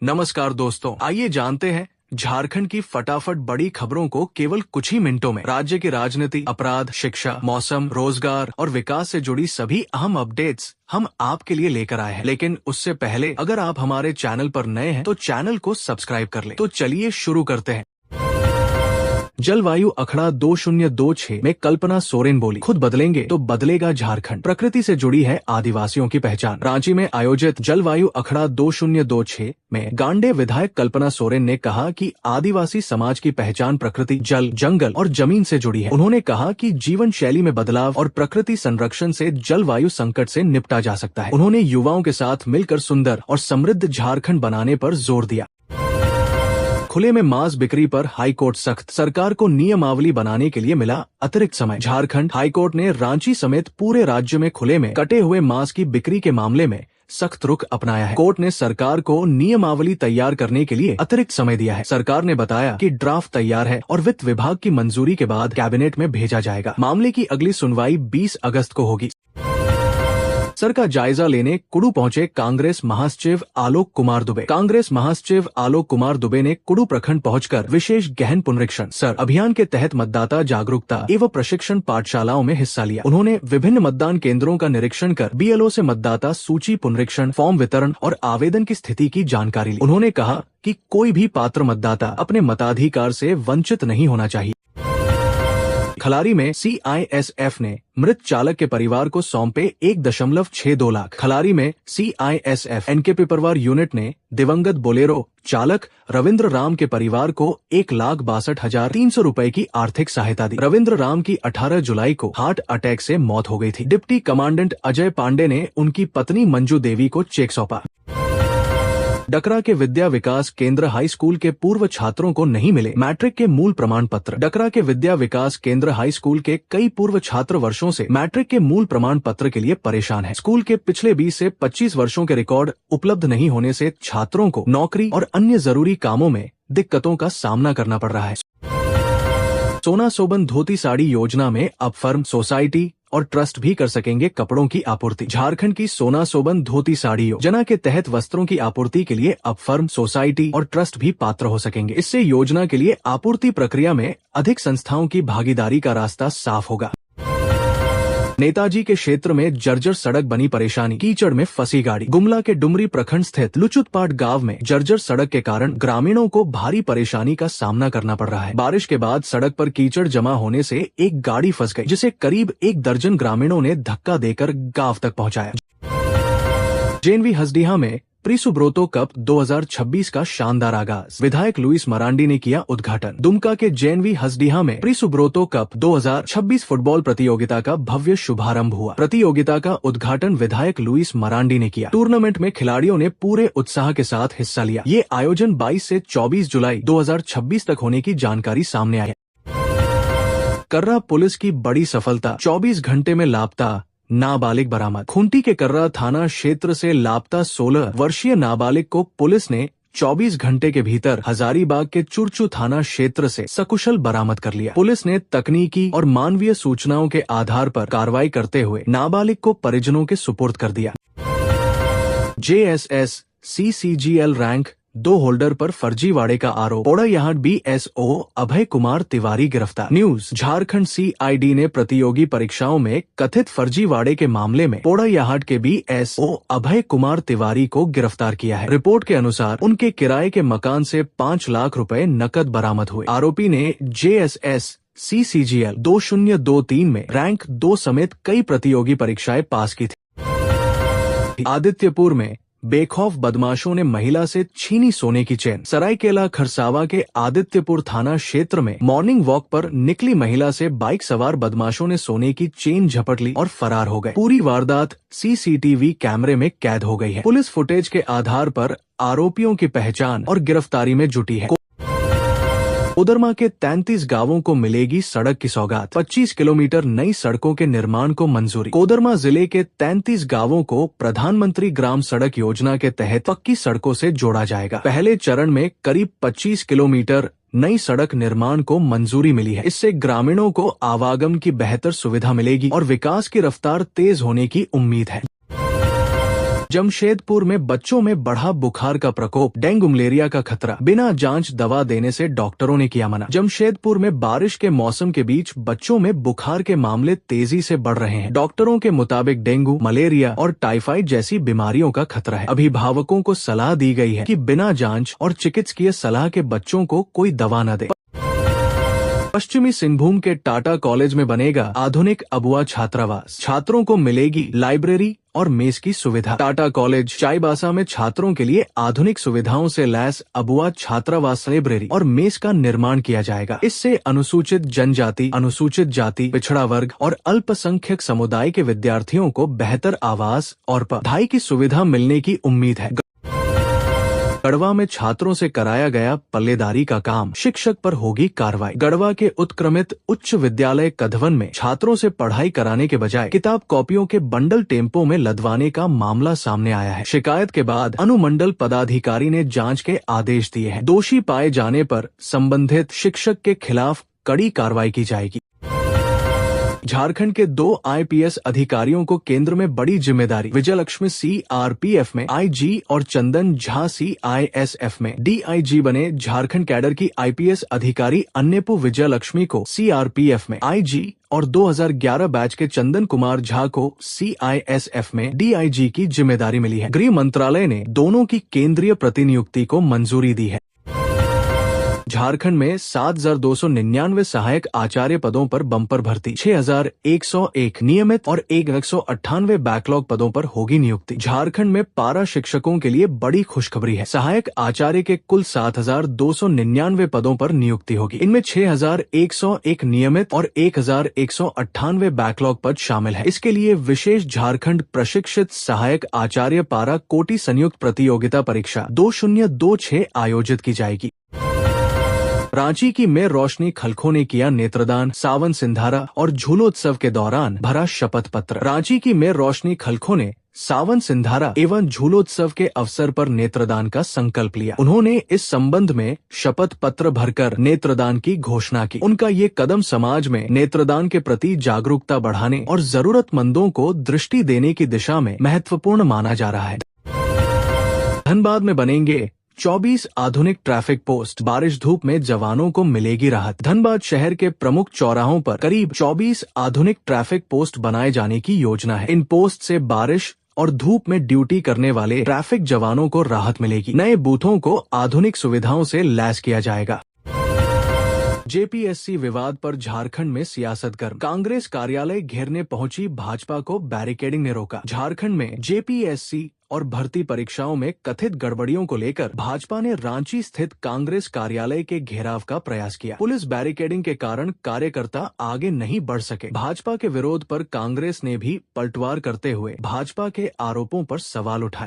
नमस्कार दोस्तों, आइए जानते हैं झारखंड की फटाफट बड़ी खबरों को केवल कुछ ही मिनटों में। राज्य की राजनीति, अपराध, शिक्षा, मौसम, रोजगार और विकास से जुड़ी सभी अहम अपडेट्स हम आपके लिए लेकर आए हैं। लेकिन उससे पहले अगर आप हमारे चैनल पर नए हैं तो चैनल को सब्सक्राइब कर लें। तो चलिए शुरू करते हैं। जलवायु अखड़ा 2026 में कल्पना सोरेन बोली, खुद बदलेंगे तो बदलेगा झारखंड। प्रकृति से जुड़ी है आदिवासियों की पहचान। रांची में आयोजित जलवायु अखड़ा 2026 में गांडे विधायक कल्पना सोरेन ने कहा कि आदिवासी समाज की पहचान प्रकृति, जल, जंगल और जमीन से जुड़ी है। उन्होंने कहा कि जीवन शैली में बदलाव और प्रकृति संरक्षण से जलवायु संकट से निपटा जा सकता है। उन्होंने युवाओं के साथ मिलकर सुंदर और समृद्ध झारखंड बनाने पर जोर दिया। खुले में मांस बिक्री पर हाईकोर्ट सख्त, सरकार को नियमावली बनाने के लिए मिला अतिरिक्त समय। झारखंड हाईकोर्ट ने रांची समेत पूरे राज्य में खुले में कटे हुए मांस की बिक्री के मामले में सख्त रुख अपनाया है। कोर्ट ने सरकार को नियमावली तैयार करने के लिए अतिरिक्त समय दिया है। सरकार ने बताया कि ड्राफ्ट तैयार है और वित्त विभाग की मंजूरी के बाद कैबिनेट में भेजा जाएगा। मामले की अगली सुनवाई 20 अगस्त को होगी। सर का जायजा लेने कुडू पहुंचे कांग्रेस महासचिव आलोक कुमार दुबे। कांग्रेस महासचिव आलोक कुमार दुबे ने कुडू प्रखंड पहुंचकर विशेष गहन पुनरीक्षण सर अभियान के तहत मतदाता जागरूकता एवं प्रशिक्षण पाठशालाओं में हिस्सा लिया। उन्होंने विभिन्न मतदान केंद्रों का निरीक्षण कर बीएलओ से मतदाता सूची पुनरीक्षण, फॉर्म वितरण और आवेदन की स्थिति की जानकारी ली। उन्होंने कहा कि कोई भी पात्र मतदाता अपने मताधिकार से वंचित नहीं होना चाहिए। खलारी में सीआईएसएफ ने मृत चालक के परिवार को सौंपे 1.62 लाख। खलारी में सीआईएसएफ एनके पिपरवार यूनिट ने दिवंगत बोलेरो चालक रविंद्र राम के परिवार को 1,62,300 रुपए की आर्थिक सहायता दी। रविंद्र राम की 18 जुलाई को हार्ट अटैक से मौत हो गई थी। डिप्टी कमांडेंट अजय पांडे ने उनकी पत्नी मंजू देवी को चेक सौंपा। डकरा के विद्या विकास केंद्र हाई स्कूल के पूर्व छात्रों को नहीं मिले मैट्रिक के मूल प्रमाण पत्र। डकरा के विद्या विकास केंद्र हाई स्कूल के कई पूर्व छात्र वर्षों से मैट्रिक के मूल प्रमाण पत्र के लिए परेशान हैं। स्कूल के पिछले 20 से 25 वर्षों के रिकॉर्ड उपलब्ध नहीं होने से छात्रों को नौकरी और अन्य जरूरी कामों में दिक्कतों का सामना करना पड़ रहा है। सोना सोबन धोती साड़ी योजना में अब फर्म, सोसाइटी और ट्रस्ट भी कर सकेंगे कपड़ों की आपूर्ति। झारखंड की सोना सोबन धोती साड़ी योजना के तहत वस्त्रों की आपूर्ति के लिए अब फर्म, सोसाइटी और ट्रस्ट भी पात्र हो सकेंगे। इससे योजना के लिए आपूर्ति प्रक्रिया में अधिक संस्थाओं की भागीदारी का रास्ता साफ होगा। नेताजी के क्षेत्र में जर्जर सड़क बनी परेशानी, कीचड़ में फंसी गाड़ी। गुमला के डुमरी प्रखंड स्थित लुचुतपाट गांव में जर्जर सड़क के कारण ग्रामीणों को भारी परेशानी का सामना करना पड़ रहा है। बारिश के बाद सड़क पर कीचड़ जमा होने से एक गाड़ी फंस गई, जिसे करीब 1 दर्जन ग्रामीणों ने धक्का देकर गांव तक पहुंचाया। जेएनवी हसडीहा में प्रीसुब्रोतो कप 2026 का शानदार आगाज, विधायक लुइस मरांडी ने किया उद्घाटन। दुमका के जेएनवी हसडीहा में प्रीसुब्रोतो कप 2026 फुटबॉल प्रतियोगिता का भव्य शुभारंभ हुआ। प्रतियोगिता का उद्घाटन विधायक लुइस मरांडी ने किया। टूर्नामेंट में खिलाड़ियों ने पूरे उत्साह के साथ हिस्सा लिया। ये आयोजन 22 से 24 जुलाई 2026 तक होने की जानकारी सामने आई है। कर्रा पुलिस की बड़ी सफलता, 24 घंटे में लापता नाबालिग बरामद। खूंटी के कर्रा थाना क्षेत्र से लापता 16 वर्षीय नाबालिग को पुलिस ने 24 घंटे के भीतर हजारीबाग के चुरचू थाना क्षेत्र से सकुशल बरामद कर लिया। पुलिस ने तकनीकी और मानवीय सूचनाओं के आधार पर कार्रवाई करते हुए नाबालिग को परिजनों के सुपुर्द कर दिया। जेएसएस सीसीजीएल रैंक 2 होल्डर पर फर्जीवाड़े का आरोप, पोड़ायाहाट बीएसओ अभय कुमार तिवारी गिरफ्तार। न्यूज, झारखंड सीआईडी ने प्रतियोगी परीक्षाओं में कथित फर्जीवाड़े के मामले में पोड़ायाहाट के बीएसओ अभय कुमार तिवारी को गिरफ्तार किया है। रिपोर्ट के अनुसार उनके किराए के मकान से 5 लाख रुपए नकद बरामद हुए। आरोपी ने जेएसएस सीसीजीएल 2023 में रैंक 2 समेत कई प्रतियोगी परीक्षाएं पास की थी। आदित्यपुर में बेखौफ बदमाशों ने महिला से छीनी सोने की चेन। सरायकेला खरसावा के आदित्यपुर थाना क्षेत्र में मॉर्निंग वॉक पर निकली महिला से बाइक सवार बदमाशों ने सोने की चेन झपट ली और फरार हो गए। पूरी वारदात सीसीटीवी कैमरे में कैद हो गई है। पुलिस फुटेज के आधार पर आरोपियों की पहचान और गिरफ्तारी में जुटी है। कोदरमा के 33 गांवों को मिलेगी सड़क की सौगात, 25 किलोमीटर नई सड़कों के निर्माण को मंजूरी। कोदरमा जिले के 33 गांवों को प्रधानमंत्री ग्राम सड़क योजना के तहत पक्की सड़कों से जोड़ा जाएगा। पहले चरण में करीब 25 किलोमीटर नई सड़क निर्माण को मंजूरी मिली है। इससे ग्रामीणों को आवागमन की बेहतर सुविधा मिलेगी और विकास की रफ्तार तेज होने की उम्मीद है। जमशेदपुर में बच्चों में बढ़ा बुखार का प्रकोप, डेंगू मलेरिया का खतरा, बिना जांच दवा देने से डॉक्टरों ने किया मना। जमशेदपुर में बारिश के मौसम के बीच बच्चों में बुखार के मामले तेजी से बढ़ रहे हैं। डॉक्टरों के मुताबिक डेंगू, मलेरिया और टाइफाइड जैसी बीमारियों का खतरा है। अभिभावकों को सलाह दी गई है कि बिना जांच और चिकित्सकीय सलाह के बच्चों को कोई दवा न दे। पश्चिमी सिंहभूम के टाटा कॉलेज में बनेगा आधुनिक अबुआ छात्रावास, छात्रों को मिलेगी लाइब्रेरी और मेस की सुविधा। टाटा कॉलेज चाईबासा में छात्रों के लिए आधुनिक सुविधाओं से लैस अबुआ छात्रावास, लाइब्रेरी और मेस का निर्माण किया जाएगा। इससे अनुसूचित जनजाति, अनुसूचित जाति, पिछड़ा वर्ग और अल्पसंख्यक समुदाय के विद्यार्थियों को बेहतर आवास और पढ़ाई की सुविधा मिलने की उम्मीद है। गढ़वा में छात्रों से कराया गया पल्लेदारी का काम, शिक्षक पर होगी कार्रवाई। गढ़वा के उत्क्रमित उच्च विद्यालय कधवन में छात्रों से पढ़ाई कराने के बजाय किताब कॉपियों के बंडल टेम्पो में लदवाने का मामला सामने आया है। शिकायत के बाद अनुमंडल पदाधिकारी ने जांच के आदेश दिए हैं। दोषी पाए जाने पर संबंधित शिक्षक के खिलाफ कड़ी कार्रवाई की जाएगी। झारखंड के 2 IPS अधिकारियों को केंद्र में बड़ी जिम्मेदारी, विजयलक्ष्मी CRPF में IG और चंदन झा CISF में DIG बने। झारखंड कैडर की IPS अधिकारी अन्यपु विजयलक्ष्मी को CRPF में IG और 2011 बैच के चंदन कुमार झा को CISF में DIG की जिम्मेदारी मिली है। गृह मंत्रालय ने दोनों की केंद्रीय प्रतिनियुक्ति को मंजूरी दी है। झारखंड में 7,299 सहायक आचार्य पदों पर बम्पर भर्ती, 6,101 नियमित और 198 बैकलॉग पदों पर होगी नियुक्ति। झारखंड में पारा शिक्षकों के लिए बड़ी खुशखबरी है। सहायक आचार्य के कुल 7,299 पदों पर नियुक्ति होगी। इनमें 6,101 नियमित और 1,198 बैकलॉग पद शामिल है। इसके लिए विशेष झारखंड प्रशिक्षित सहायक आचार्य पारा कोटि संयुक्त प्रतियोगिता परीक्षा 2026 आयोजित की जाएगी। रांची की मेयर रोशनी खलखो ने किया नेत्रदान, सावन सिंधारा और झूलोत्सव के दौरान भरा शपथ पत्र। रांची की मेयर रोशनी खलखो ने सावन सिंधारा एवं झूलोत्सव के अवसर पर नेत्रदान का संकल्प लिया। उन्होंने इस संबंध में शपथ पत्र भरकर नेत्रदान की घोषणा की। उनका ये कदम समाज में नेत्रदान के प्रति जागरूकता बढ़ाने और जरूरतमंदों को दृष्टि देने की दिशा में महत्वपूर्ण माना जा रहा है। धनबाद में बनेंगे 24 आधुनिक ट्रैफिक पोस्ट, बारिश धूप में जवानों को मिलेगी राहत। धनबाद शहर के प्रमुख चौराहों पर करीब 24 आधुनिक ट्रैफिक पोस्ट बनाए जाने की योजना है। इन पोस्ट से बारिश और धूप में ड्यूटी करने वाले ट्रैफिक जवानों को राहत मिलेगी। नए बूथों को आधुनिक सुविधाओं से लैस किया जाएगा। JPSC विवाद पर झारखंड में सियासत गर्म, कांग्रेस कार्यालय घेरने पहुंची भाजपा को बैरिकेडिंग ने रोका। झारखंड में JPSC और भर्ती परीक्षाओं में कथित गड़बड़ियों को लेकर भाजपा ने रांची स्थित कांग्रेस कार्यालय के घेराव का प्रयास किया। पुलिस बैरिकेडिंग के कारण कार्यकर्ता आगे नहीं बढ़ सके। भाजपा के विरोध पर कांग्रेस ने भी पलटवार करते हुए भाजपा के आरोपों पर सवाल उठाए।